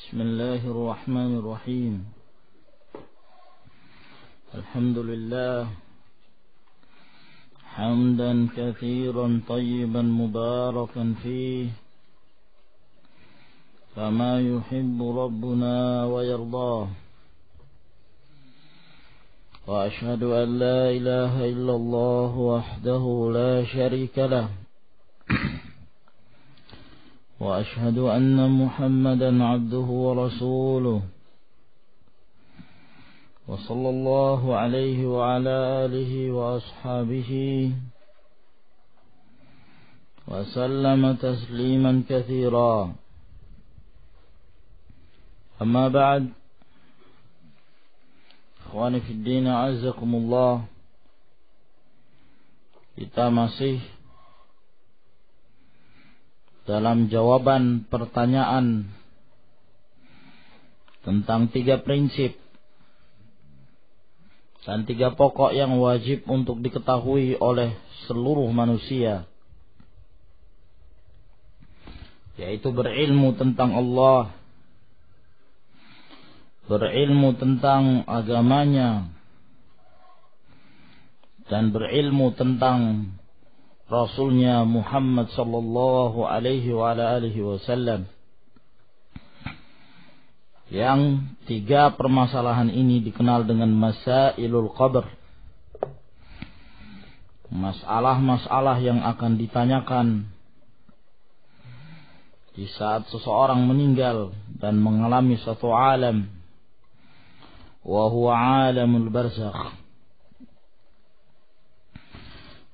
بسم الله الرحمن الرحيم. الحمد لله حمدا كثيرا طيبا مباركا فيه كما يحب ربنا ويرضاه، وأشهد أن لا إله إلا الله وحده لا شريك له، وأشهد أن محمدا عبده ورسوله، وصلى الله عليه وعلى آله وأصحابه وسلم تسليما كثيرا. أما بعد، ikhwani fid din, a'azzakumullah. Kita masih dalam jawaban pertanyaan tentang 3 prinsip dan 3 pokok yang wajib untuk diketahui oleh seluruh manusia, yaitu berilmu tentang Allah, berilmu tentang agamanya, dan berilmu tentang Rasulnya Muhammad sallallahu alaihi wa ala alihi wasallam. Yang 3 permasalahan ini dikenal dengan masailul qabr. Masalah-masalah yang akan ditanyakan di saat seseorang meninggal dan mengalami satu alam, wa huwa alamul barzakh.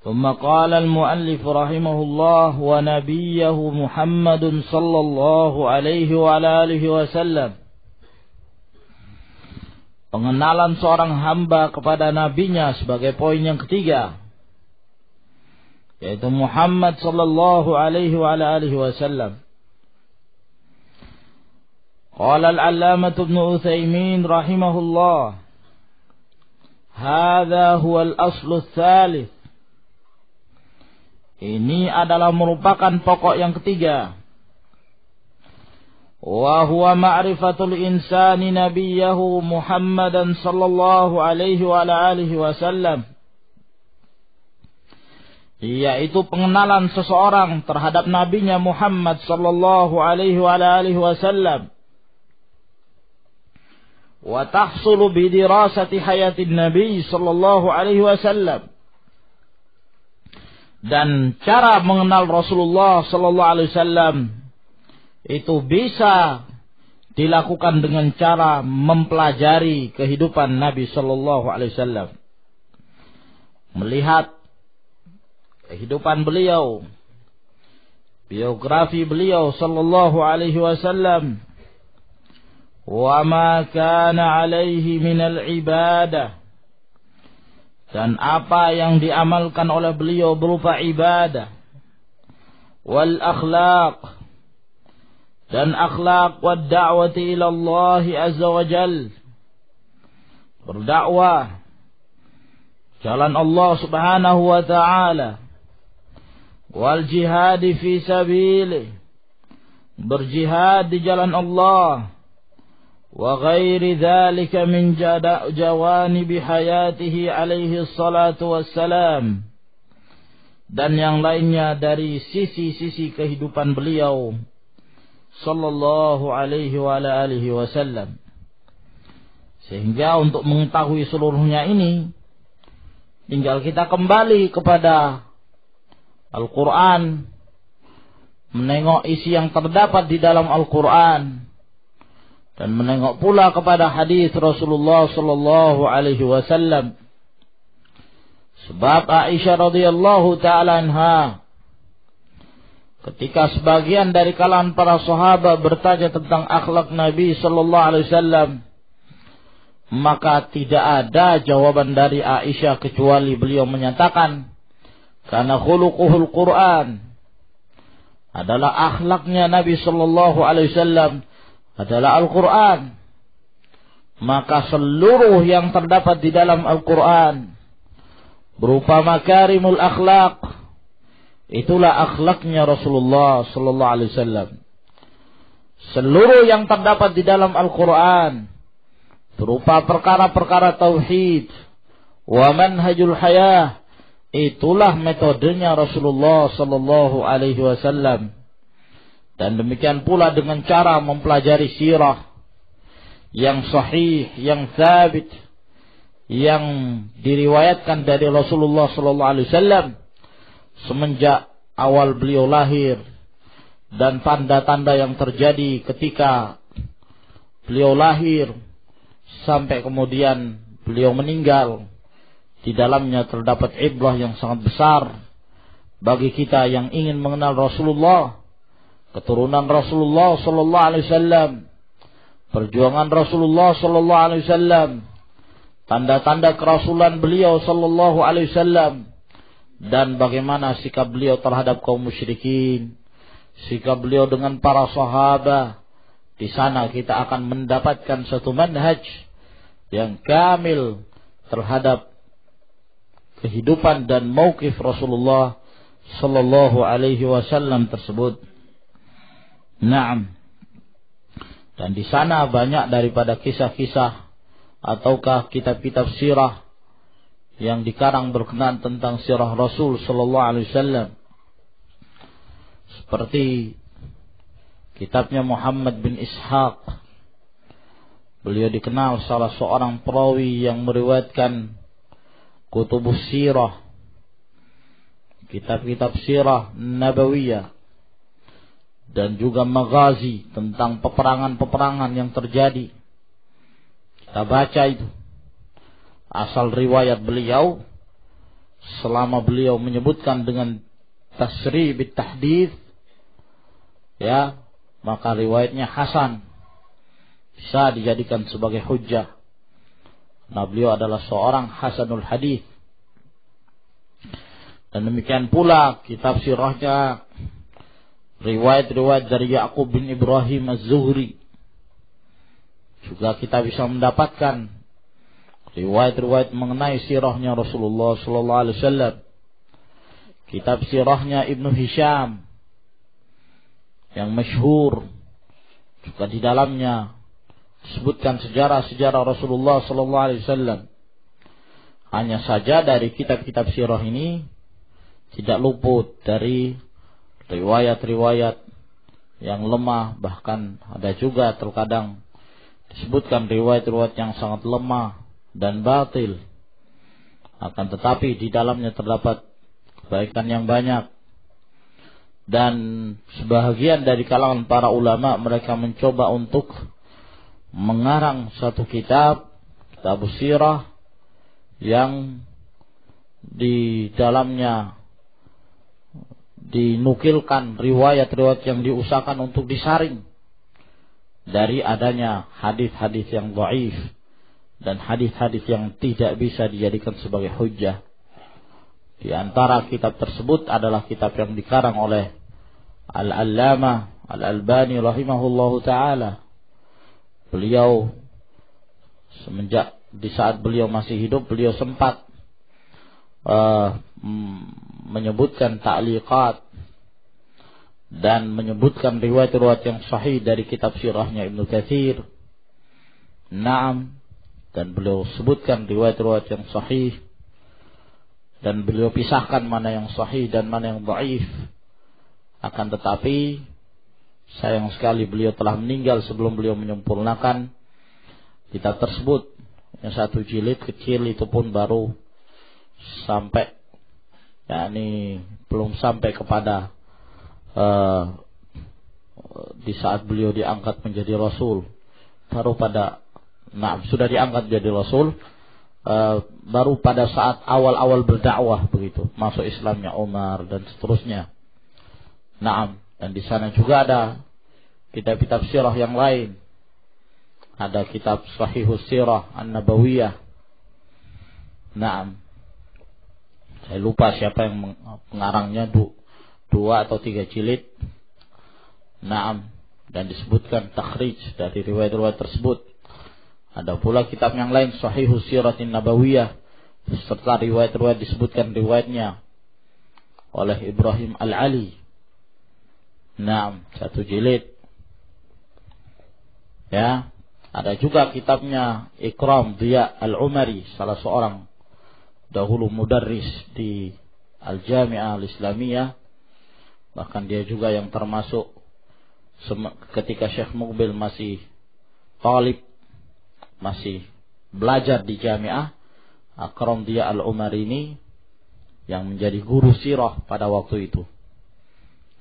ثم قال المؤلف رحمه الله ونبيه محمد صلى الله عليه وعلى آله وسلم. Pengenalan seorang hamba kepada nabinya sebagai poin yang ketiga, yaitu Muhammad sallallahu alaihi wa ala alihi wasallam. Qala al-allamah Ibnu Utsaimin rahimahullah, hadza huwa al-aslu ats-tsalits. Ini adalah merupakan pokok yang ketiga. Wa huwa ma'rifatul insani nabiyahu Muhammadan sallallahu alaihi wa ala alihi wasallam. Yaitu pengenalan seseorang terhadap nabinya Muhammad sallallahu alaihi wa ala alihi wasallam. Wa tahsulu bi dirasati hayatin nabi sallallahu alaihi wasallam. Dan cara mengenal Rasulullah sallallahu alaihi wasallam itu bisa dilakukan dengan cara mempelajari kehidupan Nabi sallallahu alaihi wasallam. Melihat kehidupan beliau, biografi beliau sallallahu alaihi wasallam, wa ma kana alaihi minal ibadah, dan apa yang diamalkan oleh beliau berupa ibadah, wal akhlaq, dan akhlaq, wad da'wati ila Allah azza wa jal, berdakwah jalan Allah subhanahu wa ta'ala, wal jihad fi sabilihi, berjihad di jalan Allah, wa ghairi dzalika min jawanib hayatihi alaihi salatu wassalam, dan yang lainnya dari sisi-sisi kehidupan beliau sallallahu alaihi wa ala alihi wasallam. Sehingga untuk mengetahui seluruhnya ini, tinggal kita kembali kepada Al-Quran, menengok isi yang terdapat di dalam Al-Quran, dan menengok pula kepada hadis Rasulullah sallallahu alaihi wasallam. Sebab Aisyah radhiyallahu taala anha, ketika sebagian dari kalangan para sahabat bertanya tentang akhlak Nabi sallallahu alaihi wasallam, maka tidak ada jawaban dari Aisyah kecuali beliau menyatakan, karena khuluquhul Quran, adalah akhlaknya Nabi sallallahu alaihi wasallam adalah Al-Quran. Maka seluruh yang terdapat di dalam Al-Quran berupa makarimul akhlak, itulah akhlaknya Rasulullah sallallahu alaihi wasallam. seluruh yang terdapat di dalam Al-Quran berupa perkara-perkara tauhid wa manhajul hayah, itulah metodenya Rasulullah sallallahu alaihi wasallam. Dan demikian pula dengan cara mempelajari sirah yang sahih, yang sabit, yang diriwayatkan dari Rasulullah sallallahu alaihi wasallam semenjak awal beliau lahir dan tanda-tanda yang terjadi ketika beliau lahir sampai kemudian beliau meninggal. Di dalamnya terdapat ibrah yang sangat besar bagi kita yang ingin mengenal Rasulullah, keturunan Rasulullah sallallahu alaihi wasallam, perjuangan Rasulullah sallallahu alaihi wasallam, tanda-tanda kerasulan beliau sallallahu alaihi wasallam, dan bagaimana sikap beliau terhadap kaum musyrikin, sikap beliau dengan para sahabat. Di sana kita akan mendapatkan satu manhaj yang kamil terhadap kehidupan dan mauqif Rasulullah sallallahu alaihi wasallam tersebut. Naam. Dan di sana banyak daripada kisah-kisah ataukah kitab-kitab sirah yang dikarang berkenaan tentang sirah Rasul sallallahu alaihi wasallam. Seperti kitabnya Muhammad bin Ishaq. Beliau dikenal salah seorang perawi yang meriwayatkan kutubus sirah, kitab-kitab sirah nabawiyah, dan juga maghazi tentang peperangan-peperangan yang terjadi. Kita baca itu. Asal riwayat beliau, selama beliau menyebutkan dengan tasri' bit tahdits, ya, maka riwayatnya hasan, bisa dijadikan sebagai hujjah. Nah, beliau adalah seorang hasanul hadis. Dan demikian pula kitab sirahnya, riwayat-riwayat dari Ya'qub bin Ibrahim Az-Zuhri. Juga kita bisa mendapatkan riwayat-riwayat mengenai sirahnya Rasulullah sallallahu alaihi wasallam. Kitab sirahnya Ibnu Hisham yang masyhur, juga di dalamnya disebutkan sejarah-sejarah Rasulullah sallallahu alaihi wasallam. Hanya saja dari kitab-kitab sirah ini tidak luput dari riwayat-riwayat yang lemah, bahkan ada juga terkadang disebutkan riwayat-riwayat yang sangat lemah dan batil. Akan tetapi di dalamnya terdapat kebaikan yang banyak. Dan sebahagian dari kalangan para ulama, mereka mencoba untuk mengarang satu kitab sirah yang di dalamnya dinukilkan riwayat-riwayat yang diusahakan untuk disaring dari adanya hadis-hadis yang dhaif dan hadis-hadis yang tidak bisa dijadikan sebagai hujjah. Di antara kitab tersebut adalah kitab yang dikarang oleh Al-Allamah Al-Albani rahimahullahu ta'ala. Beliau semenjak di saat beliau masih hidup, beliau sempat menyebutkan ta'liqat dan menyebutkan riwayat-riwayat yang sahih dari kitab sirahnya Ibnu Katsir. Naam, dan beliau sebutkan riwayat-riwayat yang sahih dan beliau pisahkan mana yang sahih dan mana yang dhaif. Akan tetapi sayang sekali beliau telah meninggal sebelum beliau menyempurnakan kitab tersebut. Yang satu jilid kecil itu pun baru sampai, yakni belum sampai kepada di saat beliau diangkat menjadi Rasul. Baru pada, sudah diangkat menjadi Rasul, baru pada saat awal-awal berdakwah begitu, masuk Islamnya Umar dan seterusnya. Naam, dan di sana juga ada kitab-kitab sirah yang lain. Ada kitab Sahihus Sirah An-Nabawiyah. Naam. Saya lupa siapa yang pengarangnya, 2 atau 3 jilid. Naam, dan disebutkan takhrij dari riwayat-riwayat tersebut. Ada pula kitab yang lain Sahihus Siratin Nabawiyah, serta riwayat-riwayat disebutkan riwayatnya oleh Ibrahim Al-Ali. Naam, 1 jilid. Ya, ada juga kitabnya Ikram Diya Al-Umari, salah seorang dahulu mudarris di Al-Jami'ah Al-Islamiyah. Bahkan dia juga yang termasuk ketika Syekh Muqbil masih talib, masih belajar di Jami'ah, Ikram Diya Al-Umari ini yang menjadi guru sirah pada waktu itu.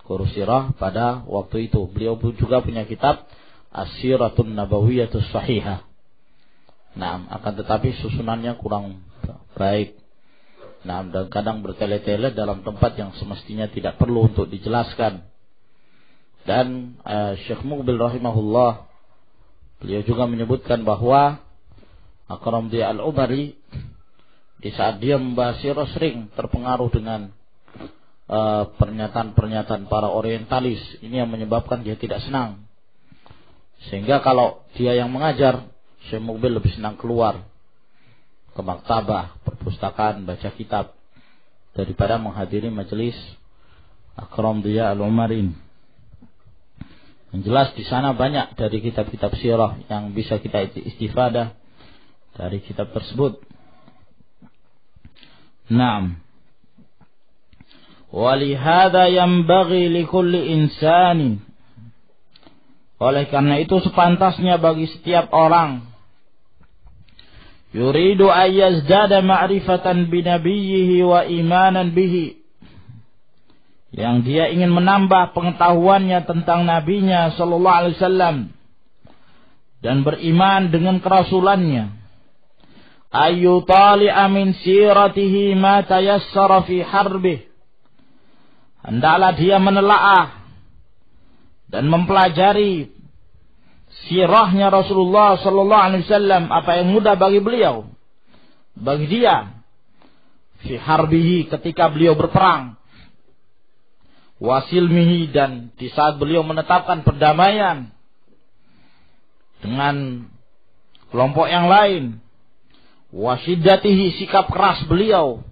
Guru sirah pada waktu itu. Beliau juga punya kitab As-Siratun Nabawiyatus Sahihah. Nah, akan tetapi susunannya kurang baik. Nah, dan kadang bertele-tele dalam tempat yang semestinya tidak perlu untuk dijelaskan. Dan Syekh Muqbil rahimahullah, beliau juga menyebutkan bahwa Ikram Diya Al-Umari di saat dia membahas sirah sering terpengaruh dengan pernyataan-pernyataan para orientalis. Ini yang menyebabkan dia tidak senang. Sehingga kalau dia yang mengajar, Syekh Muqbil lebih senang keluar ke maktabah, perpustakaan, baca kitab daripada menghadiri majelis Ikram Diya Al-Umari. Yang jelas di sana banyak dari kitab-kitab sirah yang bisa kita istifadah dari kitab tersebut. Naam. Walihada yanbaghi likulli insanin. Oleh karena itu sepantasnya bagi setiap orang yuridu ayyazdada ma'rifatan binabiyhi wa imanan bihi, yang dia ingin menambah pengetahuannya tentang nabinya sallallahu alaihi wasallam dan beriman dengan kerasulannya, ayu tali'a min siratihi ma tayassara fi harbih, hendaklah dia menelaah dan mempelajari sirahnya Rasulullah sallallahu alaihi wasallam, apa yang mudah bagi beliau, bagi dia, fi harbihi, ketika beliau berperang, wasilmihi, dan di saat beliau menetapkan perdamaian dengan kelompok yang lain, wasiddatihi, sikap keras beliau,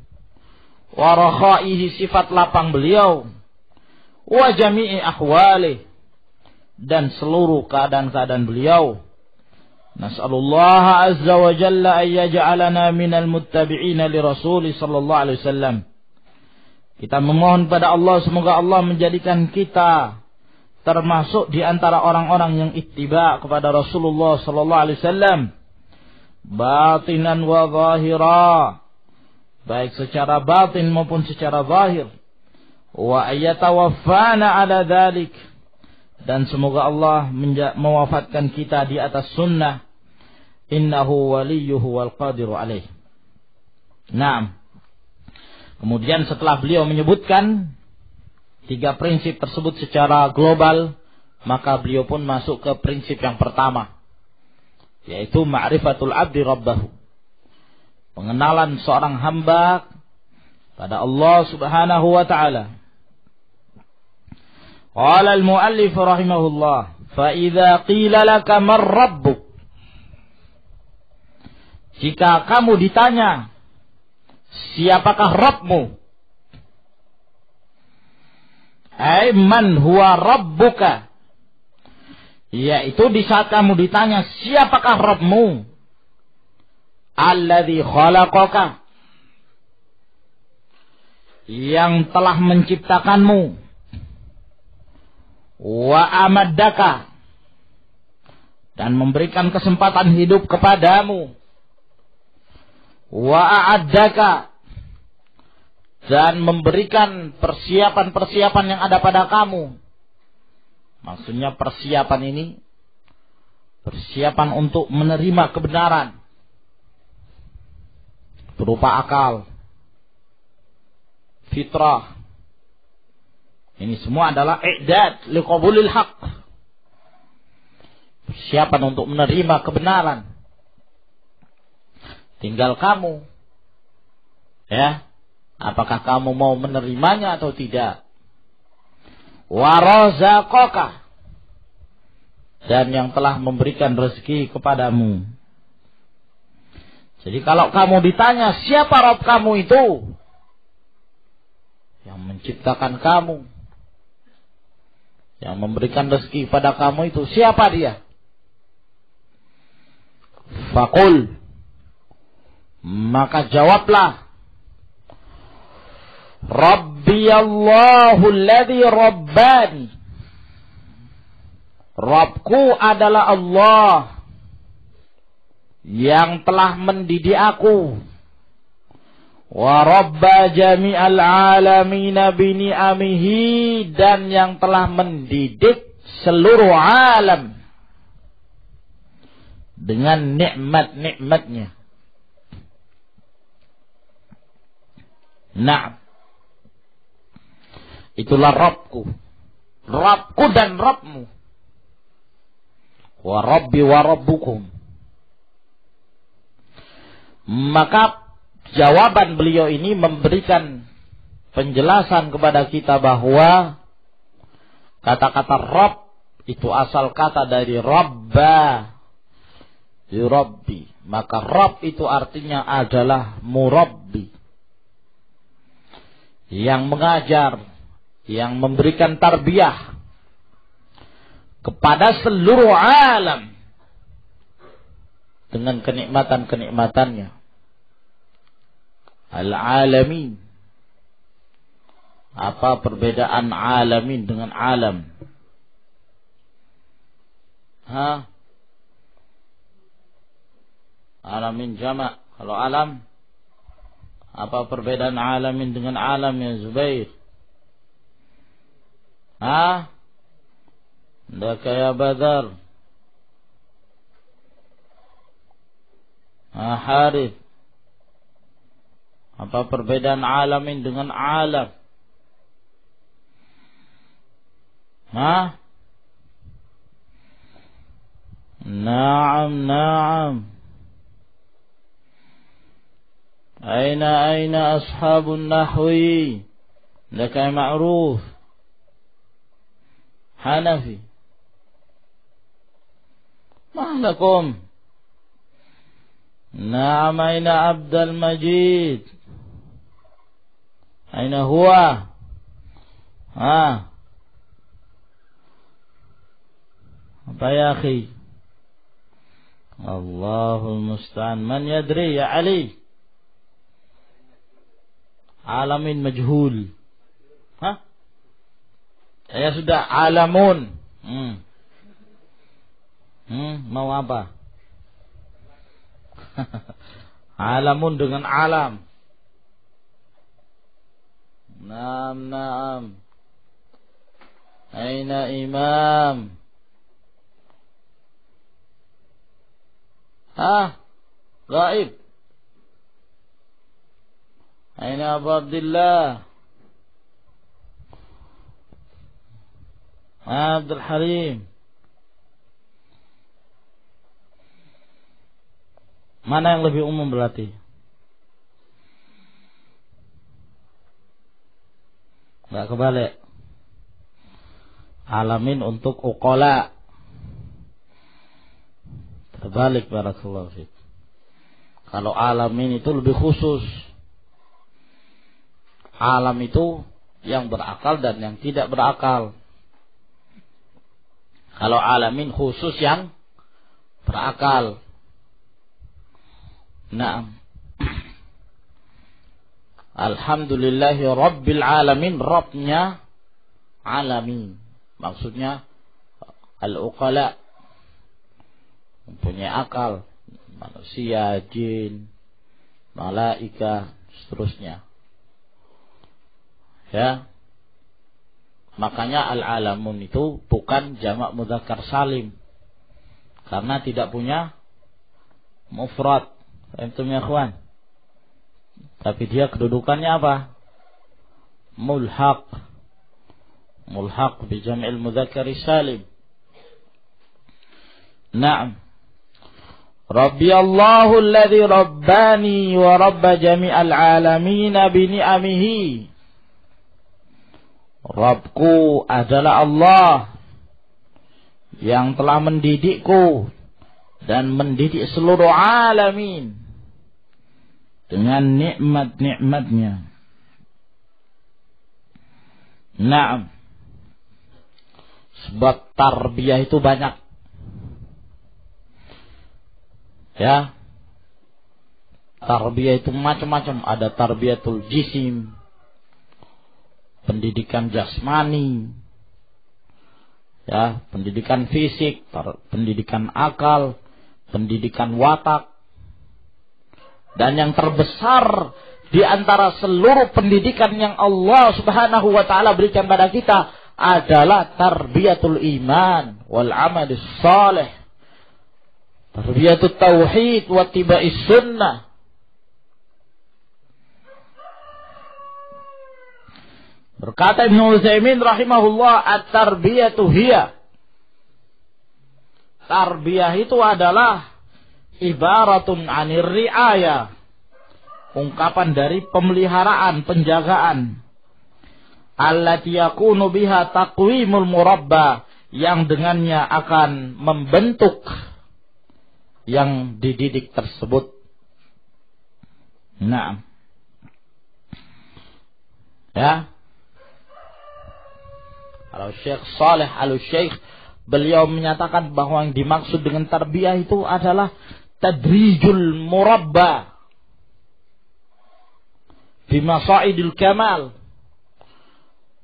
warakhaihi, sifat lapang beliau, wa jami'i ahwalih, dan seluruh keadaan-keadaan beliau. Nas'alullah azza wa jalla an yaj'alana minal muttabi'ina li Rasul sallallahu alaihi wasallam. Kita memohon pada Allah semoga Allah menjadikan kita termasuk di antara orang-orang yang ittiba kepada Rasulullah sallallahu alaihi wasallam, batinan wa zahira, baik secara batin maupun secara zahir, wa ayatawaffana ala dzalik, dan semoga Allah mewafatkan kita di atas sunnah. Innahu waliyuhu wal qadiru alaih. Naam. Kemudian setelah beliau menyebutkan 3 prinsip tersebut secara global, maka beliau pun masuk ke prinsip yang pertama, yaitu ma'rifatul abdi rabbahu, pengenalan seorang hamba pada Allah subhanahu wa ta'ala. Qala al-muallif rahimahullah, fa idza qila laka man rabbuk, jika kamu ditanya siapakah Rabbmu, ay man huwa rabbuka, yaitu di saat kamu ditanya siapakah Rabbmu, alladzi khalaqaka, yang telah menciptakanmu, wa amaddaka, dan memberikan kesempatan hidup kepadamu, wa a'addaka, dan memberikan persiapan-persiapan yang ada pada kamu. Maksudnya persiapan ini persiapan untuk menerima kebenaran berupa akal, fitrah. Ini semua adalah i'dad liqabulil haq, persiapan untuk menerima kebenaran. Tinggal kamu, ya, apakah kamu mau menerimanya atau tidak. Wa razaqaka, dan yang telah memberikan rezeki kepadamu. Jadi kalau kamu ditanya siapa Rabb kamu itu, yang menciptakan kamu, yang memberikan rezeki pada kamu itu, siapa dia? Faqul, maka jawablah, Rabbi Allahu alladhi rabbani, Rabbku adalah Allah yang telah mendidik aku, wa rabba jami'al alamina bini'amihi, dan yang telah mendidik seluruh alam dengan nikmat-nikmatnya. Nah, itulah Rabbku, Rabbku dan Rabbmu. Wa Rabbi wa Rabbukum. Maka jawaban beliau ini memberikan penjelasan kepada kita bahwa kata-kata Rabb itu asal kata dari Rabba, yurabbi. Maka Rabb itu artinya adalah murabbi, yang mengajar, yang memberikan tarbiyah kepada seluruh alam dengan kenikmatan-kenikmatannya. Al-alamin. Apa perbedaan alamin dengan alam? Alamin jamak. Kalau alam, apa perbedaan alamin dengan alam ya Zubair? Ndaka ya Badar. Harith. Apa perbedaan alamin dengan alam? Naam. Aina ashabun nahwi? Ndaka ya Ma'ruf. Hanafi. Ma lakum? Naam, aina Abdul Majid? Aina huwa? Apa ya akhi? Allahul musta'an. Man yadri ya Ali? Alamin majhul. Ya sudah, alamun. Mau apa? Alamun dengan alam. Naam. Aina imam? Gaib. Aina Abu Abdullah? Abdul Halim. Mana yang lebih umum berarti? Enggak kebalik. Alamin untuk uqala. Terbalik, barakallahu fiik. Kalau alamin itu lebih khusus. Alam itu yang berakal dan yang tidak berakal. Kalau alamin khusus yang berakal. Naam. Alhamdulillahi Rabbil Alamin. Rabbnya alamin. Maksudnya al-uqala, mempunyai akal. Manusia, jin, malaika, seterusnya. Ya. Makanya al-alamun itu bukan jamak mudzakkar salim. Karena tidak punya mufrad. Antum ya ikhwan. Tapi dia kedudukannya apa? Mulhaq. Mulhaq bi jam'il mudzakkar salim. Naam. Rabbi Allahu alladhi rabbani wa rabba jami'al alamin bi ni'amihi. Rabbku adalah Allah yang telah mendidikku dan mendidik seluruh alamin dengan nikmat-nikmatnya. Naam. Sebab tarbiyah itu banyak. Ya. Tarbiyah itu macam-macam, ada tarbiyatul jisim, pendidikan jasmani, ya, pendidikan fisik, pendidikan akal, pendidikan watak. Dan yang terbesar di antara seluruh pendidikan yang Allah Subhanahu wa taala berikan pada kita adalah tarbiyatul iman wal amalus salih. Tarbiyatul tauhid wa tiba'is sunnah. Berkata Ibnu Utsaimin rahimahullah, at-tarbiyatu hiya. Tarbiyah itu adalah ibaratun 'anir ri'ayah. Ungkapan dari pemeliharaan, penjagaan. Allati yakunu biha taqwimul murabba, yang dengannya akan membentuk yang dididik tersebut. Nah. Ya. Kalau Syekh Saleh Al-Syekh, beliau menyatakan bahwa yang dimaksud dengan tarbiyah itu adalah tadrijul murabba bimasaidil kamal,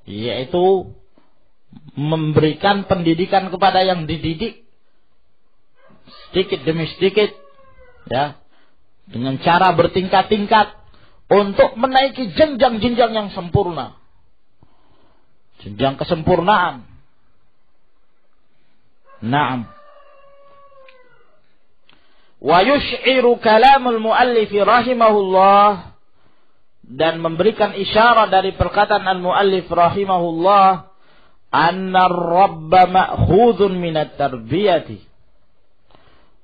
yaitu memberikan pendidikan kepada yang dididik sedikit demi sedikit, ya, dengan cara bertingkat-tingkat untuk menaiki jenjang-jenjang yang sempurna. Jenjang kesempurnaan. Naam. Wa yush'iru kalamul muallif rahimahullah, dan memberikan isyarat dari perkataan al-muallif rahimahullah, anna ar-rabba ma'khudun minat tarbiyati,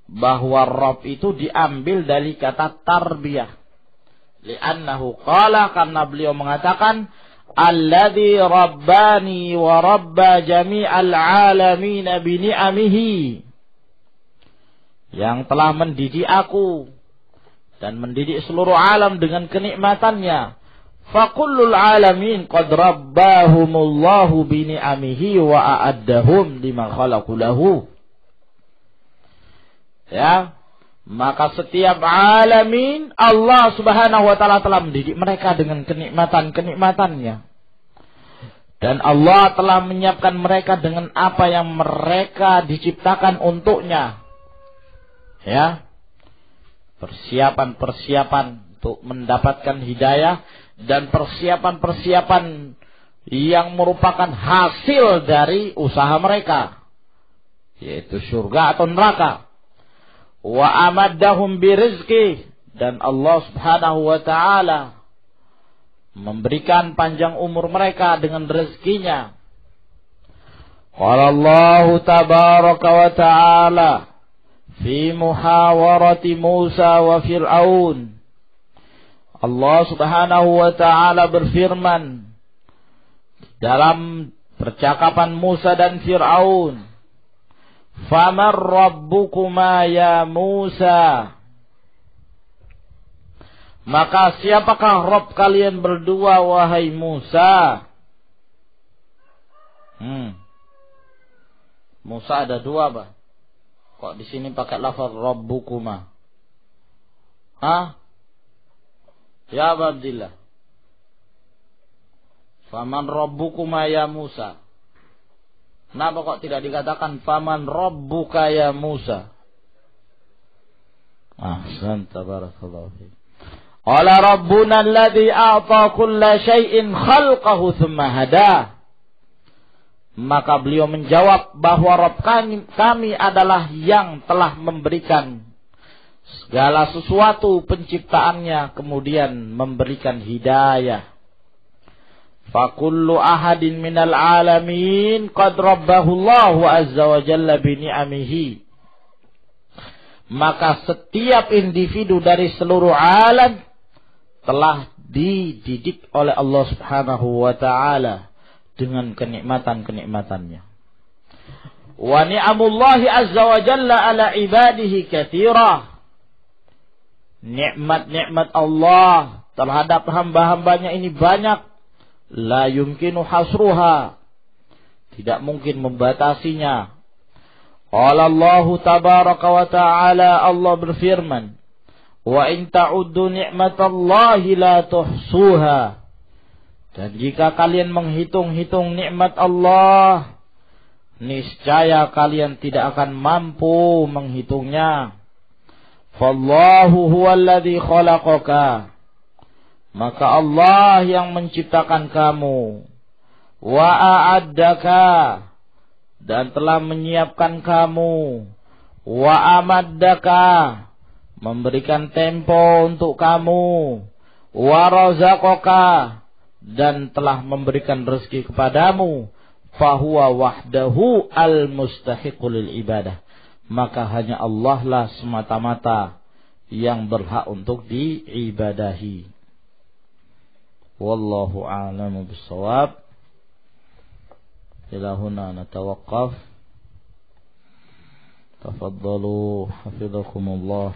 bahwa Rabb itu diambil dari kata tarbiyah. Li'annahu qala, karena beliau mengatakan, alladzi rabbani wa rabba jami'al alamin bi ni'amihi, yang telah mendidik aku dan mendidik seluruh alam dengan kenikmatannya. Fakullul alamin qad rabbahumullahu bi ni'amihi wa a'addahum liman khalaqu lahu. Ya, maka setiap alamin Allah Subhanahu wa taala telah mendidik mereka dengan kenikmatan-kenikmatannya. Dan Allah telah menyiapkan mereka dengan apa yang mereka diciptakan untuknya. Ya. Persiapan-persiapan untuk mendapatkan hidayah dan persiapan-persiapan yang merupakan hasil dari usaha mereka, yaitu surga atau neraka. Wa amaddahum birizqi, dan Allah Subhanahu wa taala memberikan panjang umur mereka dengan rezekinya. Qala Allah tabaraka wa taala fi muhawarati Musa wa Fir'aun. Allah Subhanahu wa taala berfirman dalam percakapan Musa dan Fir'aun, "Faman rabbukuma ya Musa?" Maka siapakah Rabb kalian berdua wahai Musa? Musa ada dua, Pak. Kok di sini pakai lafaz rabbukuma? Hah? Ya Abdillah. Faman rabbukuma ya Musa. Kenapa kok tidak dikatakan faman rabbuka ya Musa? Ahsan, tabarakallahu fiik. Qala rabbuna alladhi a'ta kulla syai'in khalqahu thumma hada. Maka beliau menjawab bahwa Rabb kami adalah yang telah memberikan segala sesuatu penciptaannya, kemudian memberikan hidayah. Fakullu ahadin minal alamin qad rabbahu Allahu azza wa jalla bi ni'amihi. Maka setiap individu dari seluruh alam telah dididik oleh Allah Subhanahu wa taala dengan kenikmatan-kenikmatannya. Wa ni'amullahi azza wa jalla ala ibadihi katsirah. Nikmat-nikmat Allah terhadap hamba-hambanya ini banyak. La yumkinu hasruha, tidak mungkin membatasinya. Qala Allah tabaraka wa ta'ala, Allah berfirman, wa in ta'uddu ni'matallahi la tuhsuha. Dan jika kalian menghitung-hitung nikmat Allah, niscaya kalian tidak akan mampu menghitungnya. Fallahu huwallazi khalaqaka. Maka Allah yang menciptakan kamu. Wa a'addaka. Dan telah menyiapkan kamu. Wa amaddaka. Memberikan tempo untuk kamu. Wa razaqaka. Dan telah memberikan rezeki kepadamu. Fahuwa wahdahu al-mustahiqu lil ibadah. Maka hanya Allah lah semata-mata yang berhak untuk diibadahi. Wallahu a'lamu bissawab. Ila huna natawaqqaf. Tafaddalu hafizakumullah.